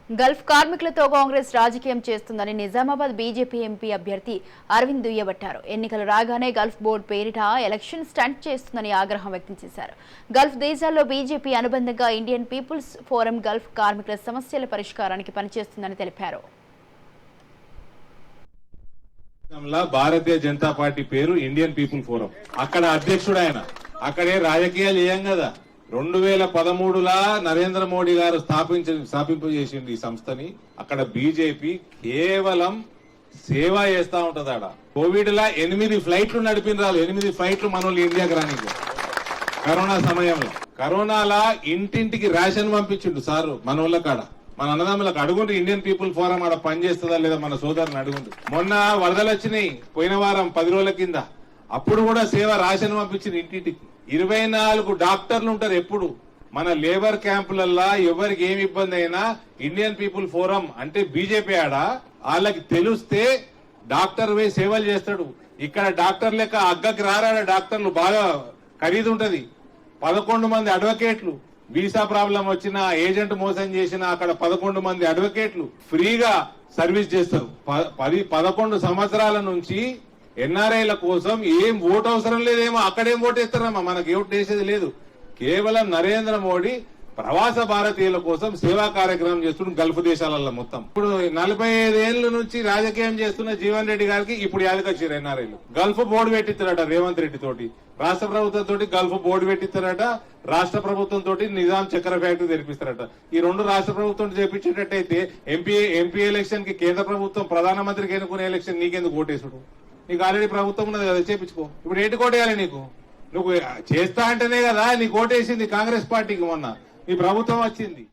Gulf కార్మికులతో కాంగ్రెస్ రాజకీయం చేస్తుందని నిజామాబాద్ బీజేపీ ఎంపీ అభ్యర్థి అరవింద్ దుయ్యబట్టారు. ఎన్నికలు రాగానే గల్ఫ్ బోర్డు పేరిట ఎలక్షన్ స్టంట్ చేస్తుందని ఆగ్రహం వ్యక్తం చేశారు. గల్ఫ్ దేశాల్లో బీజేపీ అనుబంధంగా ఇండియన్ పీపుల్స్ ఫోరం గల్ఫ్ కార్మికుల సమస్యల పరిష్కారానికి పనిచేస్తుందని తెలిపారు. భారతీయ జనతా పార్టీ పేరు ఇండియన్ పీపుల్ ఫోరం. అక్కడ అధ్యక్షుడు ఆయన. అక్కడే రాజకీయాలు ఏం కదా. 2013లా నరేంద్ర మోడీ గారు స్థాపింపజేసింది ఈ సంస్థని. అక్కడ బీజేపీ కేవలం సేవ చేస్తా ఉంటది. ఆడ కోవిడ్ లా 8 ఫ్లైట్లు నడిపినరాలు. 8 ఫ్లైట్లు మనోళ్ళు ఇండియాకి రానికి కరోనా సమయంలో. కరోనాలా ఇంటింటికి రేషన్ పంపించిండు సారు మనోళ్ళ కాడ. మన అన్నదమ్ములకు అడుగుండ్రు, ఇండియన్ పీపుల్ ఫోరం ఆడ పనిచేస్తుందా లేదా మన సోదరుని అడుగుండ్రు. మొన్న వరదలు వచ్చినాయి పోయిన వారం 10 రోజుల కింద. అప్పుడు కూడా సేవ రేషన్ పంపించింది ఇంటింటికి. 24 డాక్టర్లు ఉంటారు ఎప్పుడు మన లేబర్ క్యాంపులల్లా. ఎవరికి ఏమి ఇబ్బంది అయినా ఇండియన్ పీపుల్ ఫోరం అంటే బీజేపీ ఆడ వాళ్ళకి తెలిస్తే డాక్టర్ పోయి సేవలు చేస్తాడు. ఇక్కడ డాక్టర్ లెక్క అగ్గకి రారాడ డాక్టర్లు. బాగా ఖరీదు ఉంటది. 11 మంది అడ్వకేట్లు. వీసా ప్రాబ్లం వచ్చినా ఏజెంట్ మోసం చేసినా అక్కడ 11 మంది అడ్వకేట్లు ఫ్రీగా సర్వీస్ చేస్తారు. 11 సంవత్సరాల నుంచి ఎన్ఆర్ఐల కోసం ఏం ఓటు అవసరం లేదేమో. అక్కడేం ఓటు వేస్తారమ్మా, మనకి ఓటు వేసేది లేదు. కేవలం నరేంద్ర మోడీ ప్రవాస భారతీయుల కోసం సేవా కార్యక్రమం చేస్తున్న గల్ఫ్ దేశాలలో మొత్తం. ఇప్పుడు 45 ఏళ్ల నుంచి రాజకీయం చేస్తున్న జీవన్ రెడ్డి గారికి ఇప్పుడు యాదకొచ్చారు ఎన్ఆర్ఐలు. గల్ఫ్ బోర్డు పెట్టిస్తారట రేవంత్ రెడ్డి తోటి. రాష్ట్ర ప్రభుత్వం తోటి గల్ఫ్ బోర్డు పెట్టిస్తారట. రాష్ట్ర ప్రభుత్వం తోటి నిజాం చక్కెర ఫ్యాక్టరీ తెరిపిస్తారట. ఈ 2 రాష్ట్ర ప్రభుత్వం చేపించేటట్టయితే ఎంపీ ఎలక్షన్ కి కేంద్ర ప్రభుత్వం ప్రధానమంత్రికి ఎన్నుకునే ఎలక్షన్ నీకెందుకు ఓటేసుడు? నీకు ఆల్రెడీ ప్రభుత్వం ఉన్నది కదా, చేపించుకో. ఇప్పుడు ఏంటి కోటేయాలి నీకు? నువ్వు చేస్తా అంటేనే కదా నీకు ఓటేసింది కాంగ్రెస్ పార్టీకి. మొన్న నీ ప్రభుత్వం వచ్చింది.